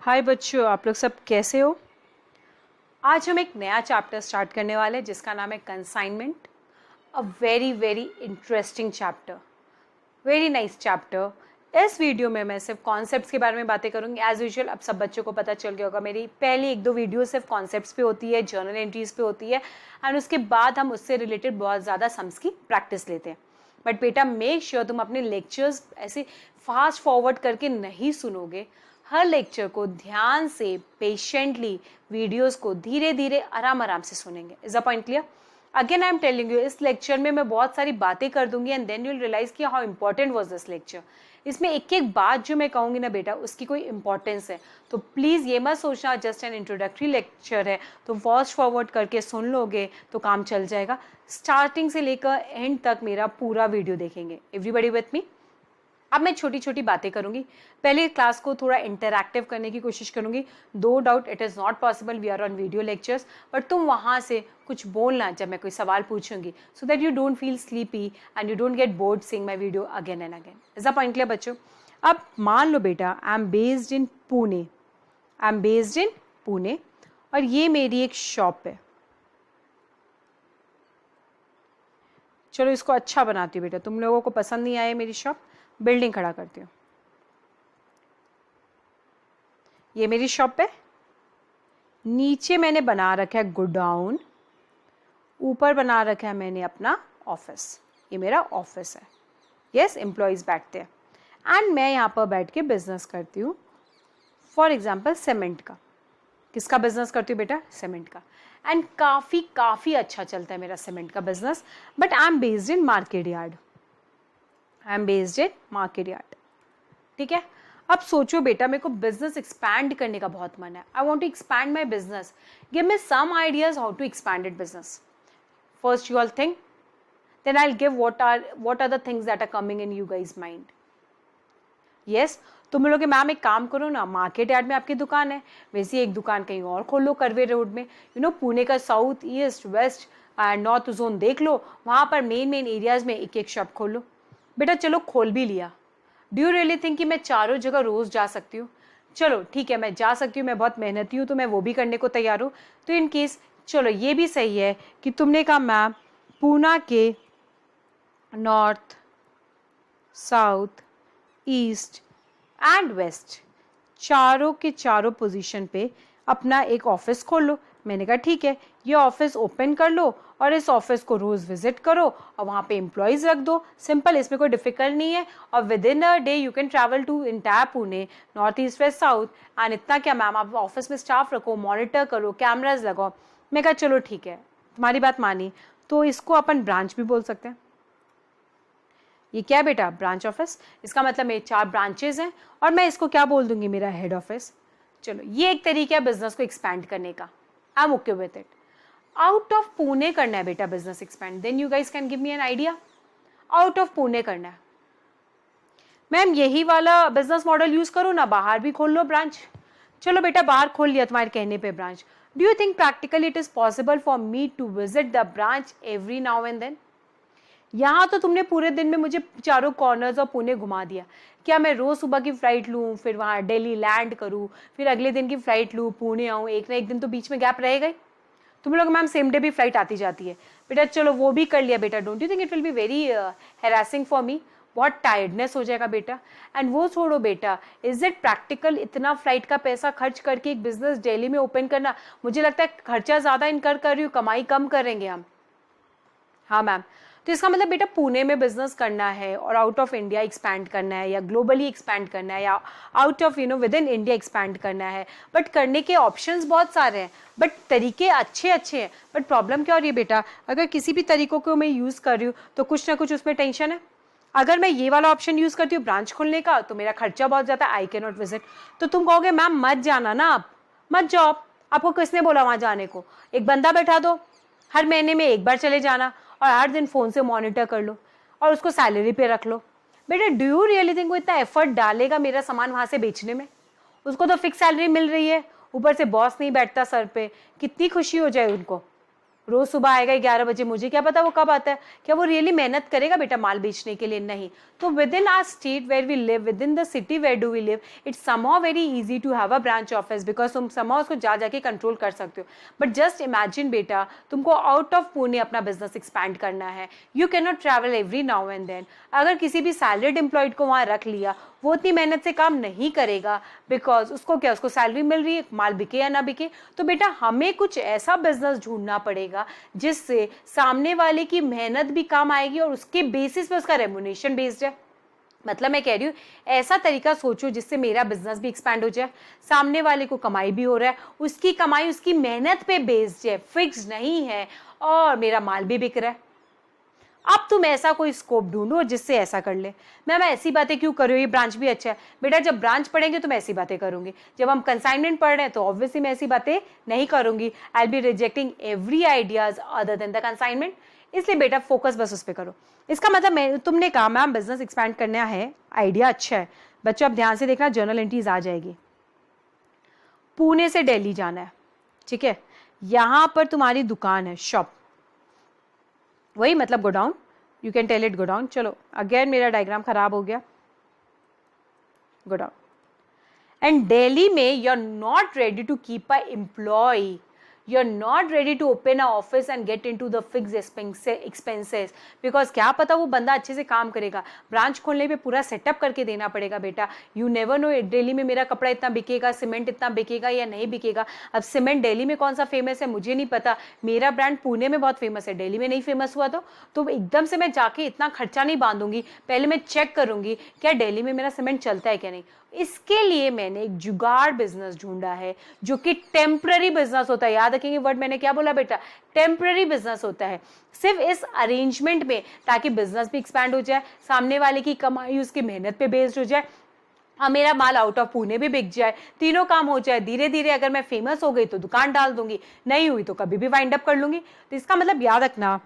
हाय बच्चों, आप लोग सब कैसे हो। आज हम एक नया चैप्टर स्टार्ट करने वाले हैं जिसका नाम है consignment. A very very interesting chapter, very nice chapter. इस वीडियो में मैं सिर्फ कॉन्सेप्ट्स के बारे में बातें करूंगी। एज यूजुअल अब सब बच्चों को पता चल गया होगा, मेरी पहली एक दो वीडियो सिर्फ कॉन्सेप्ट्स पे होती है, जर्नल एंट्रीज पे होती है, एंड उसके बाद हम उससे रिलेटेड बहुत ज़्यादा सम्स की प्रैक्टिस लेते हैं। बट बेटा मेक श्योर तुम अपने लेक्चर्स ऐसे फास्ट फॉरवर्ड करके नहीं सुनोगे। हर लेक्चर को ध्यान से पेशेंटली वीडियोस को धीरे धीरे आराम आराम से सुनेंगे। Is a point clear? Again I am telling you, इस लेक्चर में मैं बहुत सारी बातें कर दूंगी and then you will realise कि how important was this lecture. इसमें एक एक बात जो मैं कहूंगी ना बेटा उसकी कोई इंपॉर्टेंस है, तो प्लीज ये मत सोचना जस्ट एन इंट्रोडक्टरी लेक्चर है तो फास्ट फॉरवर्ड करके सुन लोगे तो काम चल जाएगा। स्टार्टिंग से लेकर एंड तक मेरा पूरा वीडियो देखेंगे। Everybody with me? अब मैं छोटी छोटी बातें करूंगी। पहले क्लास को थोड़ा इंटरैक्टिव करने की कोशिश करूंगी। दो doubt it is not possible, we are on video lectures, but तुम वहां से कुछ बोलना जब मैं कोई सवाल पूछूंगी, so that you don't feel sleepy and you don't get bored seeing my video again and again. Is a point clear बच्चों? अब मान लो बेटा I am based in Pune, I am based in Pune और ये मेरी एक शॉप है। चलो इसको अच्छा बनाती हूँ बेटा, तुम लोगों को पसंद नहीं आए मेरी शॉप, बिल्डिंग खड़ा करती हूँ। ये मेरी शॉप है, नीचे मैंने बना रखा है गोडाउन, ऊपर बना रखा है मैंने अपना ऑफिस। ये मेरा ऑफिस है। यस, एम्प्लॉयज बैठते हैं एंड मैं यहाँ पर बैठ के बिजनेस करती हूँ। फॉर एग्जाम्पल सीमेंट का। किसका बिजनेस करती हूँ बेटा? सीमेंट का। एंड काफ़ी काफ़ी अच्छा चलता है मेरा सीमेंट का business. But I am based in market yard, I am based in market yard. ठीक है, अब सोचो बेटा मेरे को बिजनेस एक्सपैंड करने का बहुत मन है। I want to expand my business, give me some ideas how to expand it business. First you all think, then I will give what are the things that are coming in you guys mind. Yes, तुम बोलोगे ma'am एक काम करो ना, market yard में आपकी दुकान है, वैसे एक दुकान कहीं और खोल लो करवे रोड में। पुणे का south east west and north zone देख लो, वहां पर मेन मेन एरियाज में एक एक शॉप खोल लो। बेटा चलो खोल भी लिया, डू यू रियली थिंक कि मैं चारों जगह रोज जा सकती हूँ? चलो ठीक है, मैं जा सकती हूँ, मैं बहुत मेहनती हूँ तो मैं वो भी करने को तैयार हूँ। तो इन केस चलो ये भी सही है कि तुमने कहा मैम पूना के north south east and west चारों के चारों पोजीशन पे अपना एक ऑफिस खोल लो। मैंने कहा ठीक है, ये ऑफिस ओपन कर लो और इस ऑफिस को रोज विजिट करो और वहाँ पे एम्प्लॉयज रख दो। सिंपल, इसमें कोई डिफिकल्ट नहीं है। और within a day you can travel to entire Pune, north east west south. And इतना क्या मैम, आप ऑफिस में स्टाफ रखो, मॉनिटर करो, कैमराज लगाओ। मैं कहा चलो ठीक है, तुम्हारी बात मानी, तो इसको अपन ब्रांच भी बोल सकते हैं। ये क्या बेटा? Branch office. इसका मतलब मेरे 4 ब्रांचेज हैं और मैं इसको क्या बोल दूंगी? मेरा हेड ऑफिस। चलो ये एक तरीका है बिजनेस को एक्सपैंड करने का। I am okay with it. Out of Pune करना है बेटा business expand, then you guys can give me an idea. Out of Pune करना है मैम, यही वाला बिजनेस मॉडल यूज करो ना, बाहर भी खोल लो ब्रांच। चलो बेटा बाहर खोल लिया तुम्हारे कहने पे branch. Do you think practically it is possible for me to visit the branch every now and then? यहाँ तो तुमने पूरे दिन में मुझे चारों कॉर्नर्स और पुणे घुमा दिया। क्या मैं रोज सुबह की फ्लाइट लूँ, फिर वहाँ दिल्ली लैंड करूँ, फिर अगले दिन की फ्लाइट लूँ, पुणे आऊँ? एक ना एक दिन तो बीच में गैप रहेगा ही। तुम लोग मैम सेम डे भी फ्लाइट आती जाती है। बेटा चलो वो भी कर लिया बेटा, don't you think it will be very harassing for me? बहुत टायर्डनेस हो जाएगा बेटा। एंड वो छोड़ो बेटा, इज इट प्रैक्टिकल इतना फ्लाइट का पैसा खर्च करके एक बिजनेस दिल्ली में ओपन करना? मुझे लगता है खर्चा ज़्यादा इनकर कर रही हूँ, कमाई कम करेंगे हम। हाँ मैम, तो इसका मतलब बेटा पुणे में बिजनेस करना है और आउट ऑफ इंडिया एक्सपैंड करना है, या ग्लोबली एक्सपैंड करना है, या out of with in India expand करना है। बट करने के ऑप्शंस बहुत सारे हैं, बट तरीके अच्छे अच्छे हैं। बट प्रॉब्लम क्या हो रही है बेटा, अगर किसी भी तरीकों को मैं यूज़ कर रही हूँ तो कुछ ना कुछ उसमें टेंशन है। अगर मैं ये वाला ऑप्शन यूज़ करती हूँ ब्रांच खोलने का, तो मेरा खर्चा बहुत ज़्यादा, आई कैन नॉट विजिट। तो तुम कहोगे मैम मत जाना ना, आप मत जाओ। आपको किसने बोला वहाँ जाने को? एक बंदा बैठा दो, हर महीने में एक बार चले जाना और हर दिन फोन से मॉनिटर कर लो और उसको सैलरी पे रख लो। बेटा डू यू रियली थिंक वो इतना एफर्ट डालेगा मेरा सामान वहां से बेचने में? उसको तो फिक्स सैलरी मिल रही है, ऊपर से बॉस नहीं बैठता सर पे, कितनी खुशी हो जाए उनको। रोज सुबह आएगा 11 बजे, मुझे क्या पता वो कब आता है, क्या वो रियली मेहनत करेगा बेटा माल बेचने के लिए? नहीं। तो within our state where we live, within the city where do we live, it's somehow very easy to have a branch office, because तुम समहाउ उसको जा जाके कंट्रोल कर सकते हो। बट जस्ट इमेजिन बेटा, तुमको आउट ऑफ पुणे अपना बिजनेस एक्सपैंड करना है, you can not travel every now and then. अगर किसी भी सैलरीड एम्प्लॉयड को वहां रख लिया, वो उतनी मेहनत से काम नहीं करेगा, बिकॉज उसको क्या, उसको सैलरी मिल रही है, माल बिके या ना बिके। तो बेटा हमें कुछ ऐसा बिजनेस ढूंढना पड़ेगा जिससे सामने वाले की मेहनत भी काम आएगी और उसके बेसिस पे उसका रेम्युनेशन बेस्ड है। मतलब मैं कह रही हूँ ऐसा तरीका सोचो जिससे मेरा बिजनेस भी एक्सपैंड हो जाए, सामने वाले को कमाई भी हो रहा है, उसकी कमाई उसकी मेहनत पे बेस्ड है, फिक्स नहीं है, और मेरा माल भी बिक रहा है। अब तुम ऐसा कोई स्कोप ढूंढो जिससे ऐसा कर ले। मैं ऐसी बातें क्यों कर रही हूँ, ये ब्रांच भी अच्छा है बेटा, जब ब्रांच पढ़ेंगे तो मैं ऐसी बातें करूंगी, जब हम कंसाइनमेंट पढ़ रहे हैं तो ऑब्वियसली मैं ऐसी बातें नहीं करूंगी। I be rejecting every ideas other than the consignment. इसलिए बेटा फोकस बस उस पर करो। इसका मतलब मैं, तुमने कहा मैम बिजनेस एक्सपैंड करना है, आइडिया अच्छा है। बच्चों अब ध्यान से देखना, जर्नल एंट्रीज आ जाएगी। पुणे से दिल्ली जाना है, ठीक है, यहां पर तुम्हारी दुकान है, शॉप, वही मतलब godown, you can tell it godown. चलो अगेन मेरा डायग्राम खराब हो गया, गोडाउन। एंड दिल्ली में you are not ready to keep a employ, you are not ready to open a office and get into the fixed expenses, because क्या पता वो बंदा अच्छे से काम करेगा, ब्रांच खोलने पे पूरा सेटअप करके देना पड़ेगा बेटा। यू नेवर नो दिल्ली में मेरा कपड़ा इतना बिकेगा, सीमेंट इतना बिकेगा या नहीं बिकेगा। अब सीमेंट दिल्ली में कौन सा फेमस है मुझे नहीं पता, मेरा ब्रांड पुणे में बहुत फेमस है, दिल्ली में नहीं फेमस हुआ तो एकदम से मैं जाके इतना खर्चा नहीं बांधूंगी, पहले मैं चेक करूंगी क्या दिल्ली में मेरा सीमेंट चलता है क्या नहीं। इसके लिए मैंने एक जुगाड़ बिजनेस ढूंढा है जो कि टेम्पररी बिजनेस होता है। याद रखेंगे वर्ड मैंने क्या बोला बेटा, टेम्पररी बिजनेस होता है, सिर्फ इस अरेंजमेंट में, ताकि बिजनेस भी एक्सपैंड हो जाए, सामने वाले की कमाई उसकी मेहनत पे बेस्ड हो जाए, और मेरा माल आउट ऑफ पुणे भी बिक जाए, तीनों काम हो जाए। धीरे धीरे अगर मैं फेमस हो गई तो दुकान डाल दूंगी, नहीं हुई तो कभी भी वाइंड अप कर लूंगी। तो इसका मतलब याद रखना,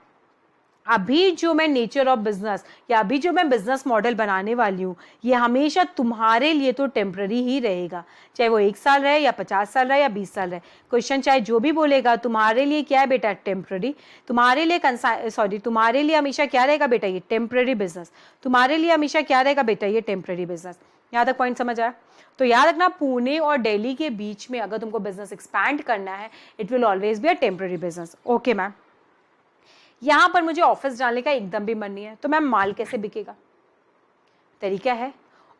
अभी जो मैं नेचर ऑफ बिजनेस या अभी जो मैं बिजनेस मॉडल बनाने वाली हूँ, ये हमेशा तुम्हारे लिए तो टेम्पररी ही रहेगा, चाहे वो 1 साल रहे या 50 साल रहे या 20 साल रहे। क्वेश्चन चाहे जो भी बोलेगा, तुम्हारे लिए क्या है बेटा, टेम्पररी। तुम्हारे लिए तुम्हारे लिए हमेशा क्या रहेगा बेटा, ये टेम्पररी बिजनेस। तुम्हारे लिए हमेशा क्या रहेगा बेटा, ये टेम्पररी बिजनेस। यहाँ तक पॉइंट समझ आया? तो याद रखना, पुणे और दिल्ली के बीच में अगर तुमको बिजनेस एक्सपैंड करना है, it will always be a temporary business. Okay ma'am, यहां पर मुझे ऑफिस डालने का एकदम भी मन नहीं है, तो मैम माल कैसे बिकेगा? तरीका है,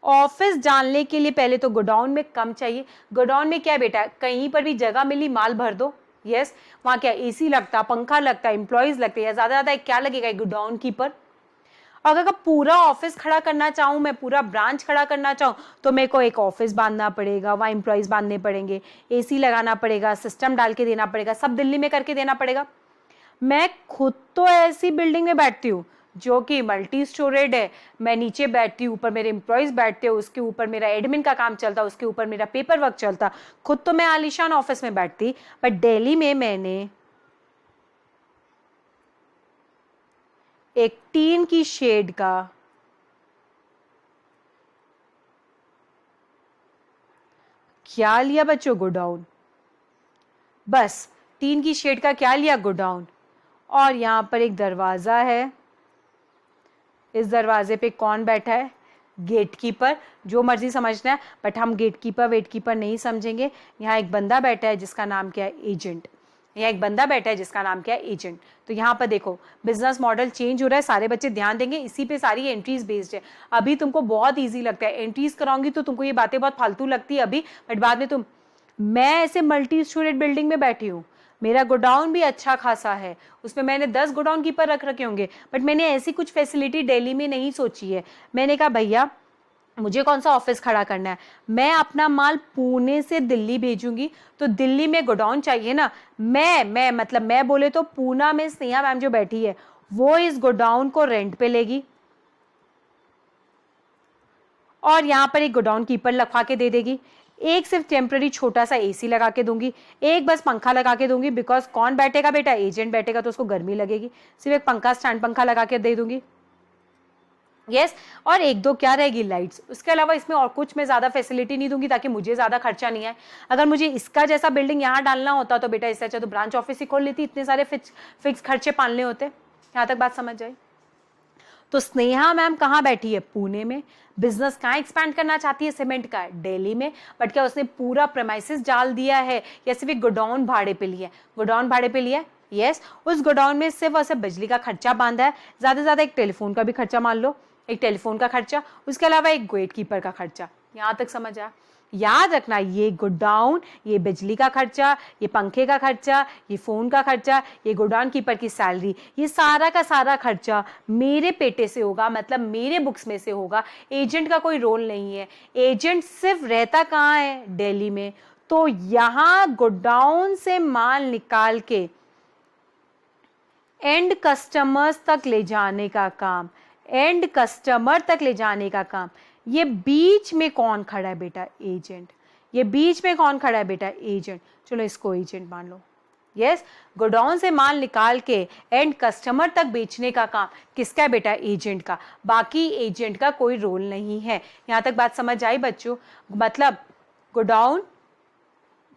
ऑफिस डालने के लिए पहले तो गोडाउन में कम चाहिए। गोडाउन में क्या है बेटा, कहीं पर भी जगह मिली माल भर दो। यस, वहां क्या एसी लगता, पंखा लगता, एम्प्लॉयज लगते, या ज्यादा ज्यादा क्या लगेगा, गोडाउन कीपर। अगर पूरा ऑफिस खड़ा करना चाहूँ, मैं पूरा ब्रांच खड़ा करना चाहूँ, तो मेरे को एक ऑफिस बांधना पड़ेगा, वहाँ एम्प्लॉयज बांधने पड़ेंगे, एसी लगाना पड़ेगा, सिस्टम डाल के देना पड़ेगा, सब दिल्ली में करके देना पड़ेगा। मैं खुद तो ऐसी बिल्डिंग में बैठती हूँ जो कि मल्टी स्टोरेड है, मैं नीचे बैठती हूँ, ऊपर मेरे एम्प्लॉयज बैठते हो, उसके ऊपर मेरा एडमिन का काम चलता, उसके ऊपर मेरा पेपर वर्क चलता। खुद तो मैं आलीशान ऑफिस में बैठती, बट दिल्ली में मैंने एक टीन की शेड का क्या लिया बच्चों, गोडाउन। बस टीन की शेड का क्या लिया, गोडाउन। और यहां पर एक दरवाजा है, इस दरवाजे पे कौन बैठा है, गेटकीपर, जो मर्जी समझना है, बट हम गेटकीपर वेटकीपर नहीं समझेंगे। यहाँ एक बंदा बैठा है जिसका नाम क्या है, एजेंट। यहाँ एक बंदा बैठा है जिसका नाम क्या है, एजेंट। तो यहाँ पर देखो बिजनेस मॉडल चेंज हो रहा है, सारे बच्चे ध्यान देंगे, इसी पे सारी एंट्रीज बेस्ड है। अभी तुमको बहुत ईजी लगता है, एंट्रीज कराऊंगी तो तुमको ये बातें बहुत फालतू लगती है अभी, बट बाद में मैं ऐसे मल्टी स्टोरेड बिल्डिंग में बैठी हूँ, मेरा गोडाउन भी अच्छा खासा है, उसमें मैंने 10 गोडाउन कीपर रख रखे होंगे, बट मैंने ऐसी कुछ फैसिलिटी दिल्ली में नहीं सोची है। मैंने कहा भैया मुझे कौन सा ऑफिस खड़ा करना है, मैं अपना माल पुणे से दिल्ली भेजूंगी, तो दिल्ली में गोडाउन चाहिए ना। मैं मतलब मैं बोले तो पूना में स्नेहा मैम जो बैठी है, वो इस गोडाउन को रेंट पे लेगी और यहां पर एक गोडाउन कीपर लगवा के दे देगी। एक सिर्फ टेम्पररी छोटा सा एसी लगा के दूंगी, एक बस पंखा लगा के दूंगी, बिकॉज कौन बैठेगा बेटा, एजेंट बैठेगा तो उसको गर्मी लगेगी, सिर्फ एक पंखा, स्टैंड पंखा लगा के दे दूंगी। यस और एक दो क्या रहेगी, लाइट्स। उसके अलावा इसमें और कुछ मैं ज़्यादा फैसिलिटी नहीं दूंगी ताकि मुझे ज़्यादा खर्चा नहीं आए। अगर मुझे इसका जैसा बिल्डिंग यहाँ डालना होता तो बेटा इससे अच्छा तो ब्रांच ऑफिस ही खोल लेती, इतने सारे फिक्स खर्चे पालने होते। यहाँ तक बात समझ जाए। तो स्नेहा मैम कहाँ बैठी है, पुणे में। बिजनेस कहाँ एक्सपैंड करना चाहती है, सीमेंट का, दिल्ली में। बट क्या उसने पूरा प्रेमाइसिस डाल दिया है या सिर्फ एक गोडाउन भाड़े पे लिया है? गोडाउन भाड़े पे लिया है, यस। उस गोडाउन में सिर्फ और सिर्फ बिजली का खर्चा बांधा है, ज्यादा से ज्यादा एक टेलीफोन का भी खर्चा मान लो, एक टेलीफोन का खर्चा, उसके अलावा एक गेट कीपर का खर्चा। यहाँ तक समझ आया। याद रखना, ये गोडाउन, ये बिजली का खर्चा, ये पंखे का खर्चा, ये फोन का खर्चा, ये गोडाउन कीपर की सैलरी, ये सारा का सारा खर्चा मेरे पेटे से होगा, मतलब मेरे बुक्स में से होगा। एजेंट का कोई रोल नहीं है। एजेंट सिर्फ रहता कहाँ है, दिल्ली में। तो यहां गोडाउन से माल निकाल के एंड कस्टमर्स तक ले जाने का काम, एंड कस्टमर तक ले जाने का काम, ये बीच में कौन खड़ा है बेटा, एजेंट। ये बीच में कौन खड़ा है बेटा, एजेंट। चलो इसको एजेंट मान लो, यस। गोडाउन से माल निकाल के एंड कस्टमर तक बेचने का काम किसका है बेटा, एजेंट का। बाकी एजेंट का कोई रोल नहीं है। यहां तक बात समझ आई बच्चों। मतलब गोडाउन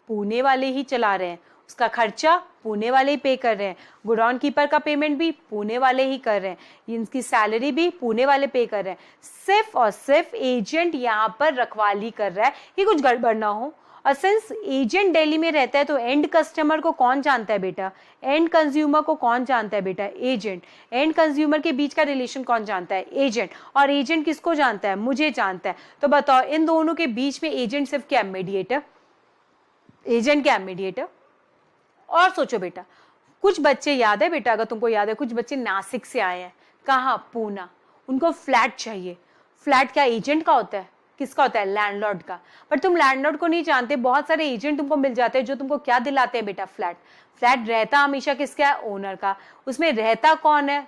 पुणे वाले ही चला रहे हैं, उसका खर्चा पुणे वाले ही पे कर रहे हैं, गोडाउन कीपर का पेमेंट भी पुणे वाले ही कर रहे हैं, इनकी सैलरी भी पुणे वाले पे कर रहे हैं। सिर्फ और सिर्फ एजेंट यहाँ पर रखवाली कर रहा है कि कुछ गड़बड़ ना हो। और सिंस एजेंट दिल्ली में रहता है तो एंड कस्टमर को कौन जानता है बेटा, एंड कंज्यूमर को कौन जानता है बेटा, एजेंट। एंड कंज्यूमर के बीच का रिलेशन कौन जानता है, एजेंट। और एजेंट किसको जानता है, मुझे जानता है। तो बताओ इन दोनों के बीच में एजेंट सिर्फ क्या, मीडिएटर। एजेंट क्या, मीडिएटर। और सोचो बेटा, कुछ बच्चे याद है बेटा, अगर तुमको याद है, कुछ बच्चे नासिक से आए हैं, कहाँ, पूना। उनको फ्लैट चाहिए। फ्लैट क्या एजेंट का होता है, किसका होता है, लैंडलॉर्ड का। पर तुम लैंडलॉर्ड को नहीं जानते, बहुत सारे एजेंट तुमको मिल जाते हैं जो तुमको क्या दिलाते हैं बेटा, फ्लैट। फ्लैट रहता हमेशा किसका है, ओनर का। उसमें रहता कौन है,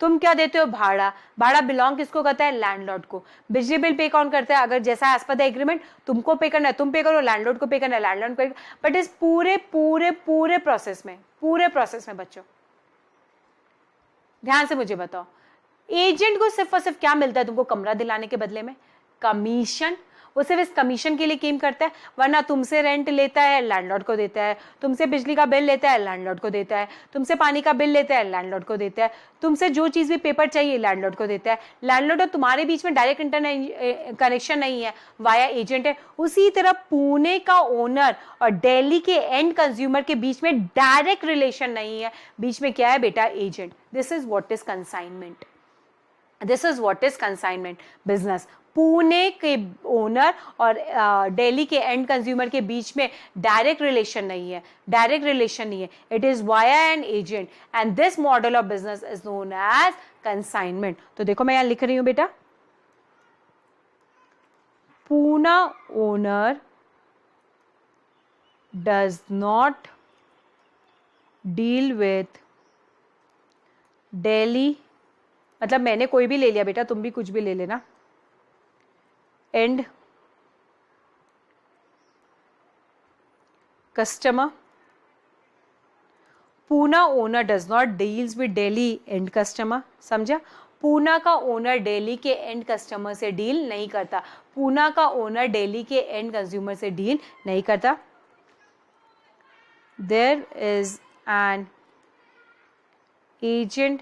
तुम क्या देते हो, भाड़ा। भाड़ा बिलोंग किसको करता है, लैंडलॉर्ड को। बिजली बिल पे कौन करता है, अगर जैसा एज पर द एग्रीमेंट तुमको पे करना है तुम पे करो, लैंडलॉर्ड को पे करना है लैंडलॉर्ड को। बट इस पूरे पूरे पूरे प्रोसेस में बच्चों ध्यान से मुझे बताओ, एजेंट को सिर्फ और सिर्फ क्या मिलता है तुमको, कमरा दिलाने के बदले में कमीशन। वो सिर्फ इस कमीशन के लिए क्लेम करता है, वरना तुमसे रेंट लेता है लैंडलॉर्ड को देता है, तुमसे बिजली का बिल लेता है लैंडलॉर्ड को देता है, तुमसे पानी का बिल लेता है लैंडलॉर्ड को देता है, तुमसे जो चीज भी पेपर चाहिए लैंडलॉर्ड को देता है। लैंडलॉर्ड और तुम्हारे बीच में डायरेक्ट इंटरनेट कनेक्शन नहीं है, वाया एजेंट है। उसी तरह पुणे का ओनर और दिल्ली के एंड कंज्यूमर के बीच में डायरेक्ट रिलेशन नहीं है, बीच में क्या है बेटा, agent. This is what is consignment, this is what is consignment business. Pune के ओनर और दिल्ली के एंड कंज्यूमर के बीच में डायरेक्ट रिलेशन नहीं है, डायरेक्ट रिलेशन नहीं है। It is via an agent and this model of business is known as consignment. तो देखो मैं यहां लिख रही हूं बेटा, Pune owner does not deal with Delhi, मतलब मैंने कोई भी ले लिया बेटा, तुम भी कुछ भी ले लेना, and customer. Pune owner does not deals with Delhi and customer, समझा। पुणे का ओनर दिल्ली के एंड कस्टमर से डील नहीं करता, पुणे का ओनर दिल्ली के एंड कंज्यूमर से डील नहीं करता। There is an agent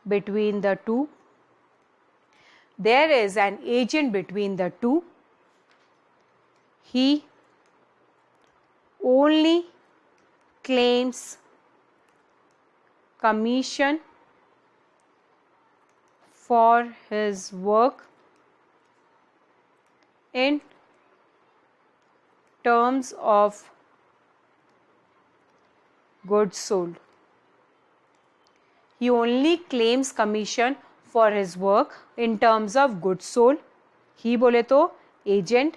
between the two, there is an agent between the two, he only claims commission for his work in terms of goods sold. He only claims commission for his work in terms of goods sold. He बोले तो agent.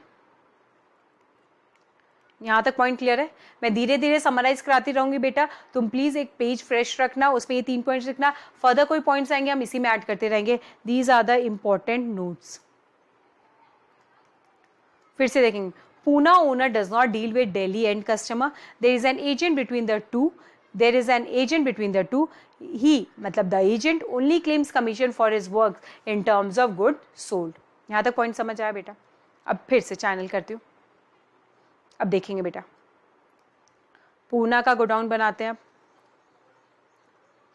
यहां तक point clear है। मैं धीरे धीरे summarise कराती रहूंगी बेटा, तुम प्लीज एक पेज फ्रेश रखना, उसमें ये 3 पॉइंट्स लिखना, फर्दर कोई पॉइंट्स आएंगे हम इसी में ऐड करते रहेंगे। These are the important notes. फिर से देखेंगे, Pune owner does not deal with Delhi and customer, there is an agent between the two, there is an agent between the two, ही मतलब the agent only claims commission for his work in terms of good sold. यहाँ तक point समझ आया बेटा? अब फिर से चैनल करती हूँ। अब देखेंगे बेटा, पूना का गोडाउन बनाते हैं। अब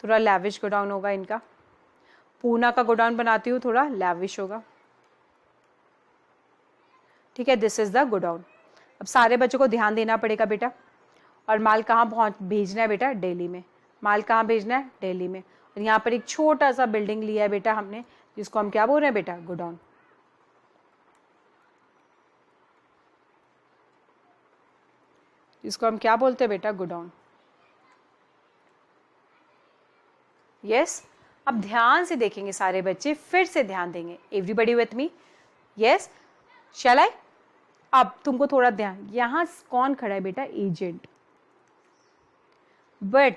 थोड़ा लैविश गोडाउन होगा इनका। पूना का गोडाउन बनाती हूँ, थोड़ा लैविश होगा। ठीक है, दिस इज द गोडाउन। अब सारे बच्चों को ध्यान देना पड़ेगा बेटा। और माल कहाँ भेजना है बेटा? दिल्ली में। माल कहाँ भेजना है? दिल्ली में। और यहाँ पर एक छोटा सा बिल्डिंग लिया है बेटा हमने, जिसको हम क्या बोल रहे हैं बेटा? गोडाउन। इसको हम क्या बोलते हैं बेटा? गोडाउन। यस। अब ध्यान से देखेंगे सारे बच्चे, फिर से ध्यान देंगे। Everybody with me? यस, शैल आई? अब तुमको थोड़ा ध्यान, यहां कौन खड़ा है बेटा? एजेंट। बट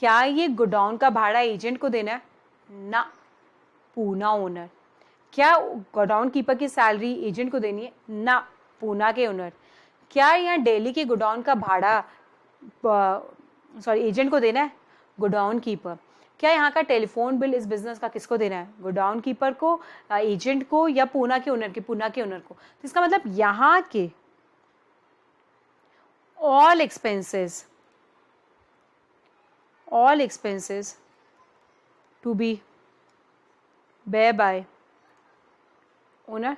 क्या ये गोडाउन का भाड़ा एजेंट को देना है? ना, पूना ओनर। क्या गोडाउन कीपर की सैलरी एजेंट को देनी है? ना, पूना के ओनर। क्या यहाँ दिल्ली के गोडाउन का भाड़ा एजेंट को देना है? Godown keeper. क्या यहाँ का टेलीफोन बिल इस बिजनेस का किसको देना है? गोडाउन कीपर को, एजेंट को, या पूना के ओनर के? पूना के ओनर को। तो इसका मतलब यहाँ के all expenses to be bear by owner.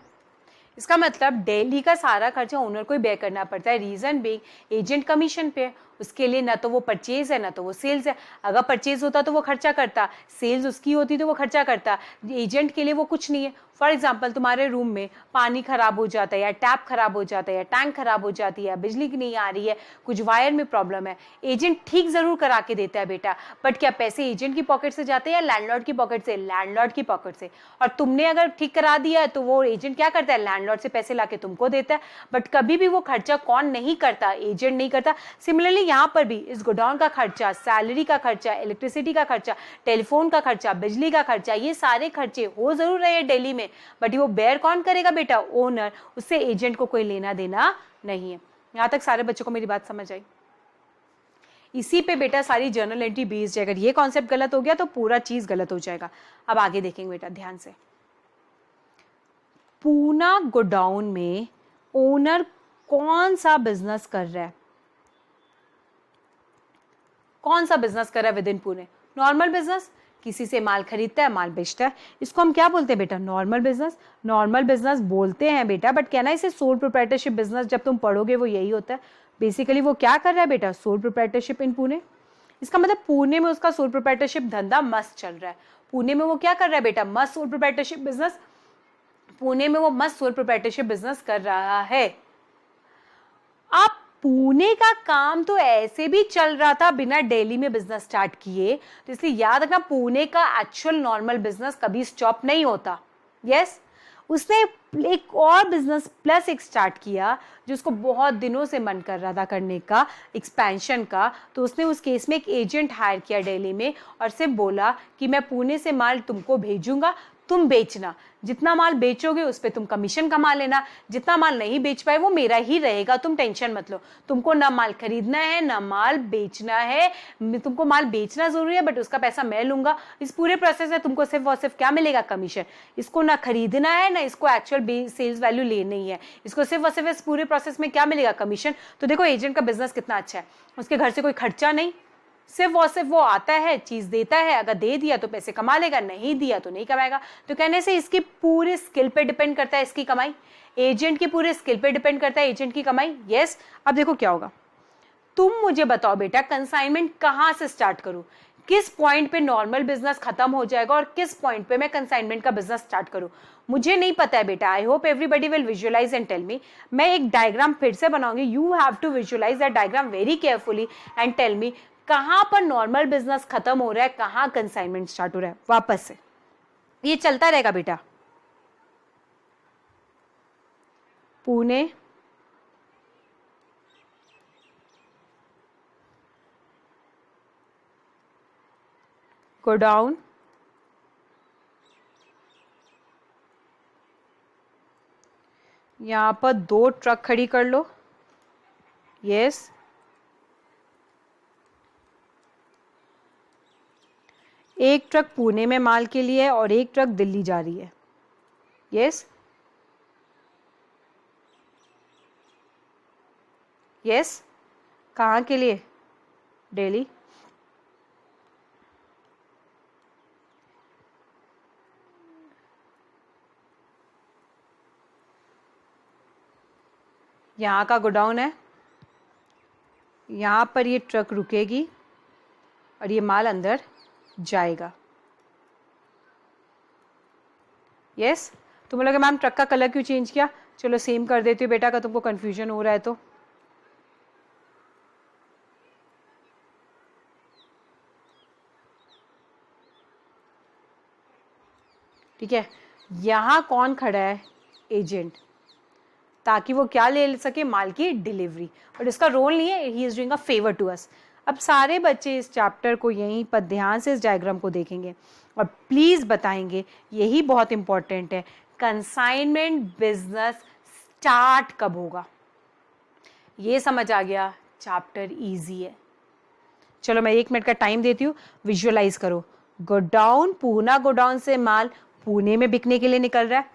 इसका मतलब दिल्ली का सारा खर्चा ओनर को ही बेयर करना पड़ता है। रीजन बीइंग एजेंट कमीशन पे, उसके लिए ना तो वो परचेज है ना तो वो सेल्स है। अगर परचेज होता तो वो खर्चा करता, सेल्स उसकी होती तो वो खर्चा करता। एजेंट के लिए वो कुछ नहीं है। फॉर एग्जाम्पल, तुम्हारे रूम में पानी खराब हो जाता है, या टैप खराब हो जाता है, या टैंक खराब हो जाती है, बिजली की नहीं आ रही है, कुछ वायर में प्रॉब्लम है, एजेंट ठीक जरूर करा के देता है बेटा। बट क्या पैसे एजेंट की पॉकेट से जाते हैं या लैंडलॉर्ड की पॉकेट से? लैंडलॉर्ड की पॉकेट से। और तुमने अगर ठीक करा दिया है तो वो एजेंट क्या करता है? लैंडलॉर्ड से पैसे लाके तुमको देता है। बट कभी भी वो खर्चा कौन नहीं करता? एजेंट नहीं करता। सिमिलरली यहाँ पर भी इस गोडाउन का खर्चा, सैलरी का खर्चा, इलेक्ट्रिसिटी का खर्चा, टेलीफोन का खर्चा, बिजली का खर्चा, ये सारे खर्चे हो जरूर रहे हैं दिल्ली में, बट वो बेयर कौन करेगा बेटा? ओनर। उससे एजेंट को कोई लेना देना नहीं है। यहां तक सारे बच्चों को मेरी बात समझ आई? इसी पे बेटा सारी जर्नल एंट्री बेस्ड है। अगर ये कॉन्सेप्ट गलत हो गया तो पूरा चीज गलत हो जाएगा। अब आगे देखेंगे बेटा ध्यान से। पूना गोडाउन में ओनर कौन सा बिजनेस कर रहा है? कौन सा बिजनेस कर रहा है with in Pune? Normal business, किसी से माल खरीदता है, माल बेचता है। इसको हम क्या बोलते हैं बेटा? Normal business. नॉर्मल बिजनेस बोलते हैं बेटा, बट कहना इसे सोल प्रोप्राइटरशिप बिजनेस, जब तुम पढ़ोगे वो यही होता है। बेसिकली वो क्या कर रहा है बेटा? सोल प्रोप्राइटरशिप इन पुणे। इसका मतलब पुणे में उसका सोल प्रोप्राइटरशिप धंधा मस्त चल रहा है। पुणे में वो क्या कर रहा है बेटा? मस्त सोल प्रोप्राइटरशिप बिजनेस। पुणे में वो मस्त सोल प्रोप्राइटरशिप बिजनेस कर रहा है। आप पुणे का काम तो ऐसे भी चल रहा था बिना दिल्ली में बिजनेस स्टार्ट किए, तो इसलिए याद रखना पुणे का एक्चुअल नॉर्मल बिजनेस कभी स्टॉप नहीं होता। यस, उसने एक और बिजनेस प्लस एक स्टार्ट किया जो उसको बहुत दिनों से मन कर रहा था करने का, एक्सपेंशन का। तो उसने उस केस में एक एजेंट हायर किया दिल्ली में और सिर्फ बोला कि मैं पुणे से माल तुमको भेजूंगा, तुम बेचना। जितना माल बेचोगे उस पर तुम कमीशन कमा लेना, जितना माल नहीं बेच पाए वो मेरा ही रहेगा, तुम टेंशन मत लो। तुमको ना माल खरीदना है ना माल बेचना है। तुमको माल बेचना जरूरी है बट उसका पैसा मैं लूंगा। इस पूरे प्रोसेस में तुमको सिर्फ और सिर्फ क्या मिलेगा? कमीशन। इसको ना खरीदना है ना इसको एक्चुअल सेल्स वैल्यू लेनी है। इसको सिर्फ और सिर्फ इस पूरे प्रोसेस में क्या मिलेगा? कमीशन। तो देखो एजेंट का बिजनेस कितना अच्छा है। उसके घर से कोई खर्चा नहीं, सिर्फ और सिर्फ वो आता है, चीज देता है, अगर दे दिया तो पैसे कमा लेगा, नहीं दिया तो नहीं कमाएगा। तो कहने से इसकी पूरे स्किल पे डिपेंड करता है इसकी कमाई। एजेंट की पूरे स्किल पे डिपेंड करता है एजेंट की कमाई। यस। अब देखो क्या होगा, तुम मुझे बताओ बेटा कंसाइनमेंट कहां से स्टार्ट करूं? किस पॉइंट पे नॉर्मल बिजनेस खत्म हो जाएगा और किस पॉइंट पे मैं कंसाइनमेंट का बिजनेस स्टार्ट करूं? मुझे नहीं पता है बेटा। I hope everybody will visualise and tell me. मैं एक डायग्राम फिर से बनाऊंगी, you have to visualise that diagram very carefully and tell me कहां पर नॉर्मल बिजनेस खत्म हो रहा है, कहां कंसाइनमेंट स्टार्ट हो रहा है। वापस से ये चलता रहेगा बेटा। पुणे गोडाउन यहां पर 2 ट्रक खड़ी कर लो। यस। एक ट्रक पुणे में माल के लिए है और एक ट्रक दिल्ली जा रही है। यस यस, कहाँ के लिए? दिल्ली। यहाँ का गोडाउन है, यहाँ पर ये ट्रक रुकेगी और ये माल अंदर जाएगा। यस तुम बोलोगे मैम ट्रक का कलर क्यों चेंज किया? चलो सेम कर देती हूँ बेटा, का तुमको कन्फ्यूजन हो रहा है तो। ठीक है, यहाँ कौन खड़ा है? एजेंट, ताकि वो क्या ले सके? माल की डिलीवरी। बट इसका रोल नहीं है, he is doing a favour to us. अब सारे बच्चे इस चैप्टर को यहीं पर ध्यान से इस डायग्राम को देखेंगे और प्लीज बताएंगे, यही बहुत इंपॉर्टेंट है, कंसाइनमेंट बिजनेस स्टार्ट कब होगा? ये समझ आ गया, चैप्टर इजी है। चलो मैं 1 मिनट का टाइम देती हूँ, विजुअलाइज करो। गोडाउन, पूना गोडाउन से माल पुणे में बिकने के लिए निकल रहा है,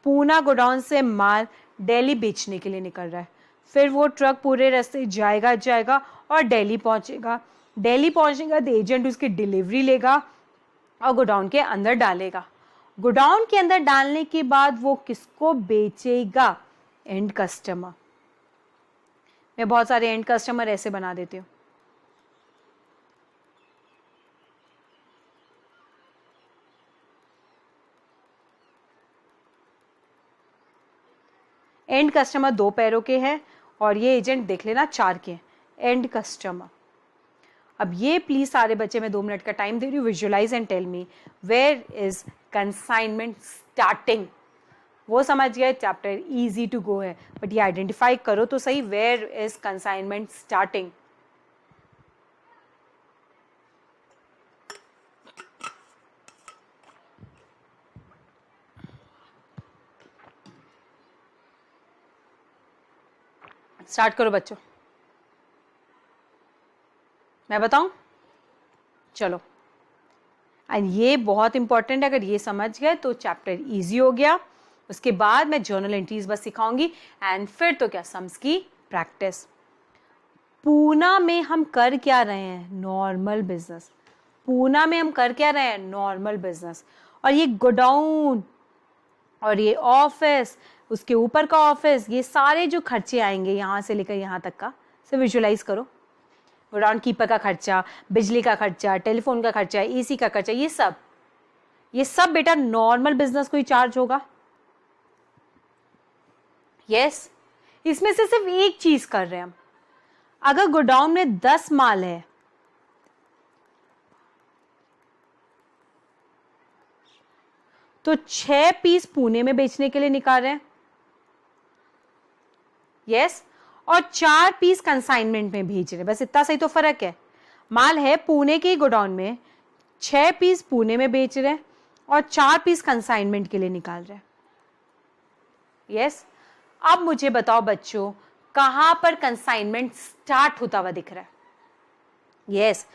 पूना गोडाउन से माल दिल्ली बेचने के लिए निकल रहा है, फिर वो ट्रक पूरे रास्ते जाएगा और दिल्ली पहुंचेगा। दिल्ली पहुंचने के बाद एजेंट उसकी डिलीवरी लेगा और गोडाउन के अंदर डालेगा। गोडाउन के अंदर डालने के बाद वो किसको बेचेगा? And customer. मैं बहुत सारे एंड कस्टमर ऐसे बना देती हूँ। एंड कस्टमर 2 पैरों के हैं और ये एजेंट देख लेना 4 के हैं। And customer. अब ये प्लीज सारे बच्चे, मैं 2 मिनट का टाइम दे रही हूँ, visualise and tell me where is consignment starting. वो समझ गए, चैप्टर इजी टू गो है, बट ये आइडेंटिफाई करो तो सही, where is consignment starting. Start करो बच्चों, मैं बताऊं? चलो, एंड ये बहुत इंपॉर्टेंट है, अगर ये समझ गए तो चैप्टर इजी हो गया। उसके बाद मैं जर्नल एंट्रीज बस सिखाऊंगी एंड फिर तो क्या, सम्स की प्रैक्टिस। पूना में हम कर क्या रहे हैं? Normal business. पूना में हम कर क्या रहे हैं? Normal business. और ये गोडाउन और ये ऑफिस, उसके ऊपर का ऑफिस, ये सारे जो खर्चे आएंगे यहां से लेकर यहां तक का, से विजुअलाइज करो। गोडाउन कीपर का खर्चा, बिजली का खर्चा, टेलीफोन का खर्चा, एसी का खर्चा, ये सब बेटा नॉर्मल बिजनेस को ही चार्ज होगा। यस इसमें से सिर्फ एक चीज कर रहे हैं हम। अगर गोडाउन में 10 माल है तो 6 पीस पुणे में बेचने के लिए निकाल रहे हैं। यस और 4 पीस कंसाइनमेंट में भेज रहे हैं, बस इतना सही तो फर्क है। माल है पुणे के गोडाउन में, 6 पीस पुणे में बेच रहे हैं और 4 पीस कंसाइनमेंट के लिए निकाल रहे हैं। यस अब मुझे बताओ बच्चों, कहां पर कंसाइनमेंट स्टार्ट होता हुआ दिख रहा है? यस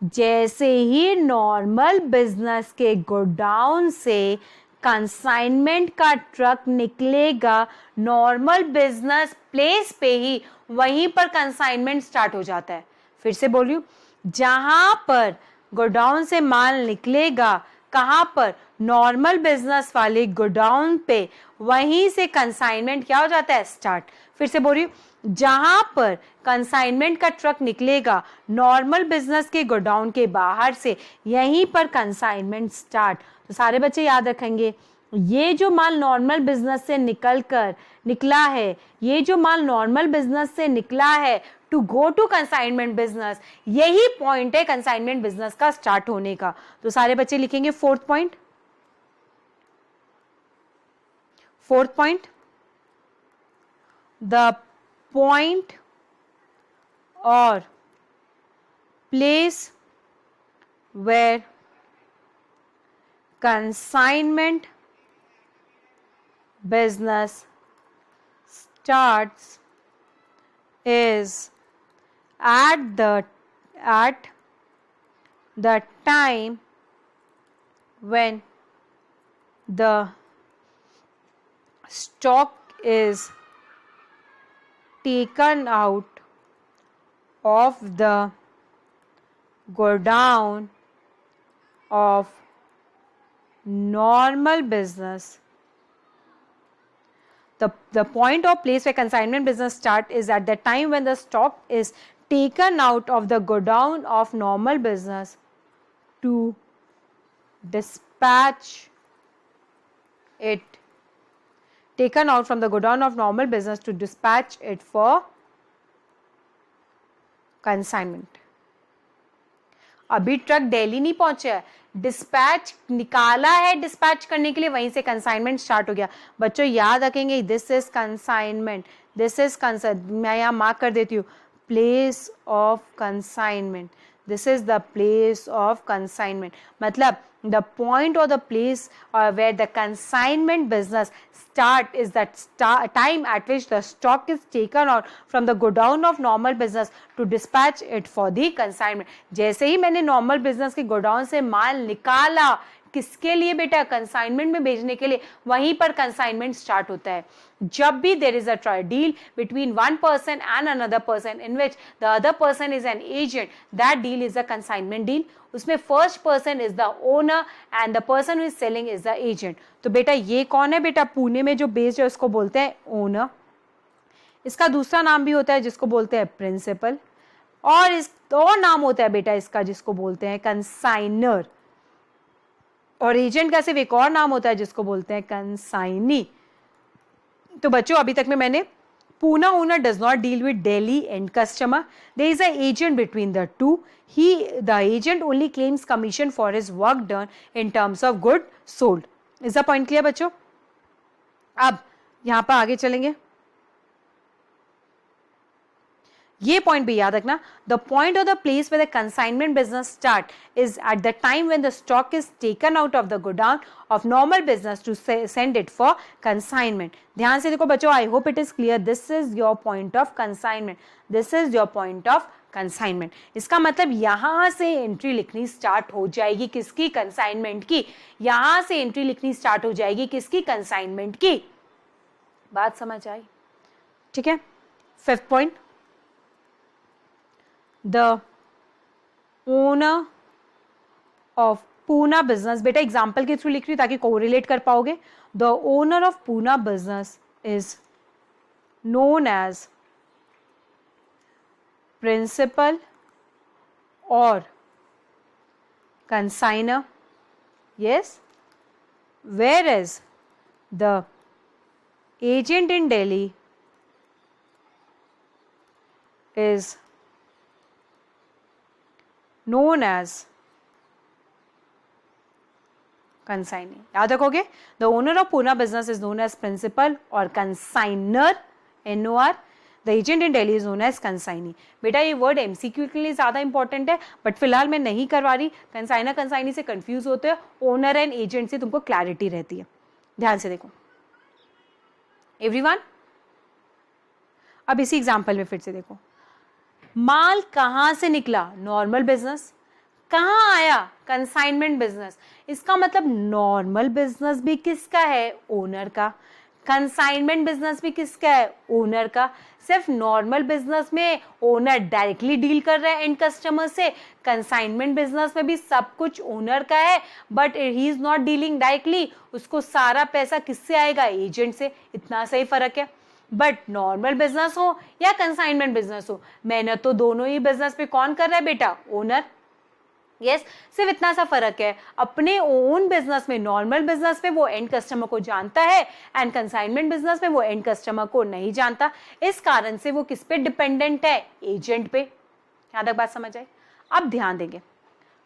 जैसे ही नॉर्मल बिजनेस के गोडाउन से कंसाइनमेंट का ट्रक निकलेगा, नॉर्मल बिजनेस प्लेस पे ही वहीं पर कंसाइनमेंट स्टार्ट हो जाता है। फिर से बोलियो, जहां पर गोडाउन से माल निकलेगा, कहां पर? नॉर्मल बिजनेस वाले गोडाउन पे, वहीं से कंसाइनमेंट क्या हो जाता है? स्टार्ट। फिर से बोलियो, जहां पर कंसाइनमेंट का ट्रक निकलेगा नॉर्मल बिजनेस के गोडाउन के बाहर से, यहीं पर कंसाइनमेंट स्टार्ट। तो सारे बच्चे याद रखेंगे, ये जो माल नॉर्मल बिजनेस से निकला है, ये जो माल नॉर्मल बिजनेस से निकला है to go to consignment business, यही पॉइंट है कंसाइनमेंट बिजनेस का स्टार्ट होने का। तो सारे बच्चे लिखेंगे fourth point. The point or place where consignment business starts is at the time when the stock is taken out of the godown of normal business. The point or place where consignment business start is at the time when the stock is taken out of the godown of normal business to dispatch it, taken out from the godown of normal business to dispatch it for consignment. अभी truck Delhi नहीं पहुंचा है, dispatch निकाला है dispatch करने के लिए, वहीं से कंसाइनमेंट स्टार्ट हो गया. बच्चों याद रखेंगे, this is consignment, this is मैं यहाँ मार्क कर देती हूँ, place of consignment. This is the place of consignment, मतलब the point or the place where the consignment business start is that time at which the stock is taken out from the godown of normal business to dispatch it for the consignment. जैसे ही मैंने normal business के godown से माल निकाला, किसके लिए बेटा? Consignment में भेजने के लिए, वहीं पर कंसाइनमेंट स्टार्ट होता है. जब भी there is a deal between one person and another person in which the other person is an agent, that deal is a consignment deal. उसमें first person is the owner and the person is selling is the agent. तो बेटा ये कौन है बेटा? पुणे में जो based है उसको बोलते हैं ओनर. इसका दूसरा नाम भी होता है जिसको बोलते हैं प्रिंसिपल, और इस और नाम होता है बेटा इसका जिसको बोलते हैं कंसाइनर. और एजेंट का सिर्फ एक और नाम होता है जिसको बोलते हैं कंसाइनी. तो बच्चों अभी तक में मैंने Pune owner does not deal with Delhi end customer. There is an agent between the two. The agent only claims commission for his work done in terms of good sold. Is the point clear बच्चों? अब यहां पर आगे चलेंगे. ये point भी याद रखना. द पॉइंट और the place where the consignment business start is at the time when the stock is taken out of the godown of normal business to send it for consignment. ध्यान से देखो बच्चों, I hope it is clear. This is your point of consignment, this is your point of consignment. इसका मतलब यहां से entry लिखनी start हो जाएगी किसकी? कंसाइनमेंट की. यहां से एंट्री लिखनी स्टार्ट हो जाएगी किसकी? कंसाइनमेंट की. बात समझ आई? ठीक है. Fifth point, the owner of Pune business. बेटा एग्जाम्पल के थ्रू लिख रही हूँ ताकि कोरिलेट कर पाओगे. The owner of Pune business is known as principal or consignor. Yes. Whereas the agent in Delhi is known as consignee. याद रखोगे. The owner of Poona business is known as principal और consignor, NOR. The agent in Delhi is known as consignee. बेटा ये word MCQ के लिए ज्यादा important है, but फिलहाल मैं नहीं करवा रही. कंसाइनर कंसाइनी से कंफ्यूज होते हैं, ओनर एंड एजेंट से तुमको क्लैरिटी रहती है. ध्यान से देखो एवरीवन. अब इसी एग्जाम्पल में फिर से देखो, माल कहां से निकला? Normal business. कहां आया? Consignment business. इसका मतलब नॉर्मल बिजनेस भी किसका है? ओनर का. कंसाइनमेंट बिजनेस भी किसका है? ओनर का. सिर्फ नॉर्मल बिजनेस में ओनर डायरेक्टली डील कर रहा है एंड कस्टमर से. कंसाइनमेंट बिजनेस में भी सब कुछ ओनर का है, but he is not dealing directly. उसको सारा पैसा किससे आएगा? एजेंट से. इतना सही फर्क है. बट नॉर्मल बिजनेस हो या कंसाइनमेंट बिजनेस हो, मेहनत तो दोनों ही बिजनेस पे कौन कर रहा है बेटा? ओनर. यस, सिर्फ इतना सा फर्क है. अपने ओन बिजनेस में, नॉर्मल बिजनेस में वो एंड कस्टमर को जानता है एंड कंसाइनमेंट बिजनेस में वो एंड कस्टमर को नहीं जानता. इस कारण से वो किस पे डिपेंडेंट है? एजेंट पे. यहां तक बात समझ आई? अब ध्यान देंगे,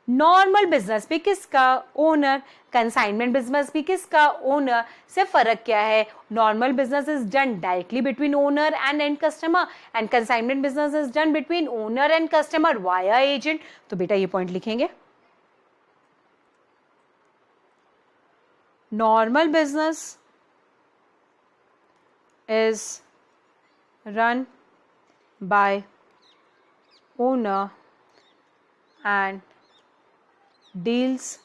नॉर्मल बिजनेस भी किसका? ओनर. कंसाइनमेंट बिजनेस भी किसका? ओनर. सिर्फ फर्क क्या है? Normal business is done directly between owner and and customer, and consignment business is done between owner and customer via agent. तो बेटा ये पॉइंट लिखेंगे. Normal business is run by owner and deals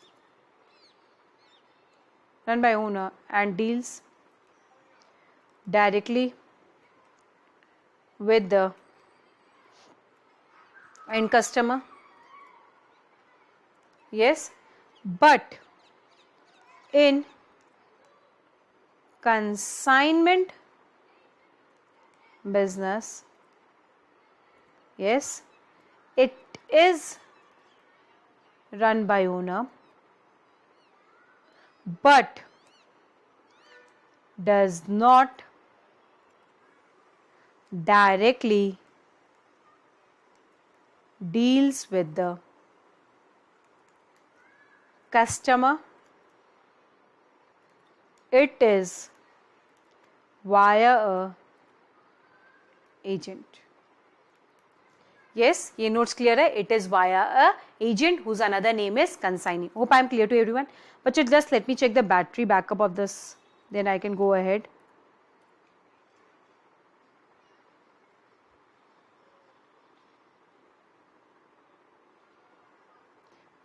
run by owner and deals directly with the end customer. Yes, but in consignment business, yes, it is run by owner but does not directly deals with the customer. It is via a agent. Yes, ये notes clear है. It is via a agent whose another name is consignee. Hope I am clear to everyone. But just let me check the battery backup of this. Then I can go ahead.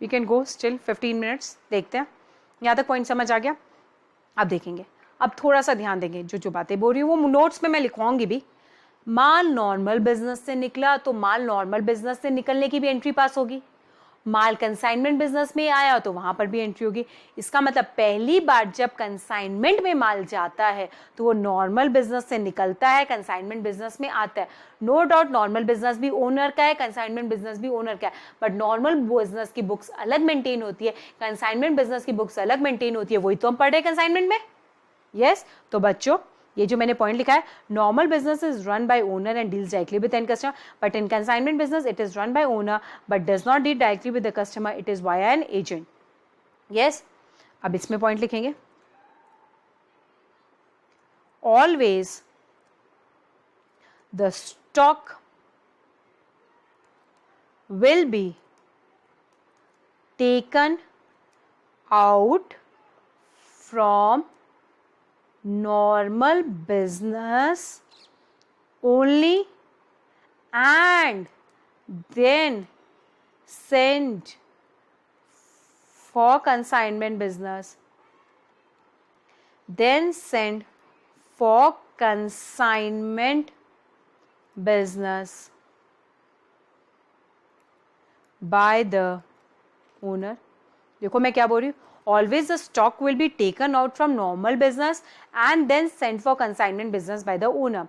We can go still 15 minutes. देखते हैं यहाँ तक point समझ आ गया. अब देखेंगे, अब थोड़ा सा ध्यान देंगे. जो बातें बोल रही हूँ वो नोट्स में मैं लिखवाऊंगी भी. माल नॉर्मल बिजनेस से निकला तो माल नॉर्मल बिजनेस से निकलने की भी एंट्री पास होगी. माल कंसाइनमेंट बिजनेस में आया तो वहां पर भी एंट्री होगी. इसका मतलब पहली बार जब कंसाइनमेंट में माल जाता है तो वो नॉर्मल बिजनेस से निकलता है, कंसाइनमेंट बिजनेस में आता है. नो डाउट नॉर्मल बिजनेस भी ओनर का है, कंसाइनमेंट बिजनेस भी ओनर का है, बट नॉर्मल बिजनेस की बुक्स अलग मेंटेन होती है, कंसाइनमेंट बिजनेस की बुक्स अलग मेंटेन होती है. वही तो हम पढ़ रहे हैं कंसाइनमेंट में. यस, तो बच्चों ये जो मैंने पॉइंट लिखा है, normal business is run by owner and deals directly with and customer, but in consignment business it is run by owner but does not deal directly with the customer, it is via an agent. Yes, अब इसमें point लिखेंगे. Always the stock will be taken out from normal business only and then sent for consignment business, then sent for consignment business by the owner. देखो मैं क्या बोल रही हूँ. Always the stock will be taken out from normal business and then sent for consignment business by the owner.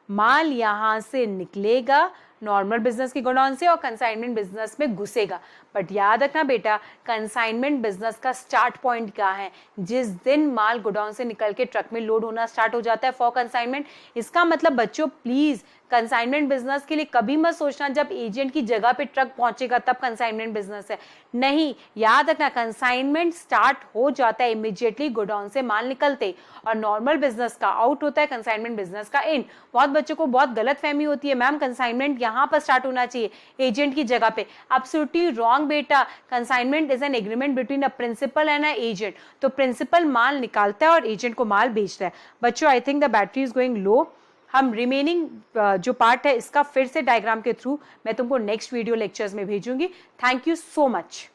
माल यहाँ से निकलेगा normal business की गोडाउन से और कंसाइनमेंट बिजनेस में घुसेगा. बट याद रखना बेटा, कंसाइनमेंट बिजनेस का स्टार्ट पॉइंट क्या है? जिस दिन माल गोडाउन से निकल के ट्रक में लोड होना स्टार्ट हो जाता है फॉर कंसाइनमेंट. इसका मतलब बच्चों प्लीज कंसाइनमेंट बिजनेस के लिए कभी मत सोचना जब एजेंट की जगह पे ट्रक पहुंचेगा तब कंसाइनमेंट बिजनेस है. नहीं, याद रखना कंसाइनमेंट स्टार्ट हो जाता है इमीडिएटली गोडाउन से माल निकलते, और नॉर्मल बिजनेस का आउट होता है, कंसाइनमेंट बिजनेस का इन. बहुत बच्चों को बहुत गलत फहमी होती है, मैम कंसाइनमेंट यहाँ पर स्टार्ट होना चाहिए एजेंट की जगह पे. एब्सोल्युटली रॉन्ग बेटा. Consignment is an agreement between a principal and a agent. तो प्रिंसिपल माल निकालता है और एजेंट को माल बेचता है. बच्चों I think the battery is going low. हम रिमेनिंग जो पार्ट है इसका फिर से डायग्राम के थ्रू मैं तुमको नेक्स्ट वीडियो लेक्चर्स में भेजूंगी. Thank you so much.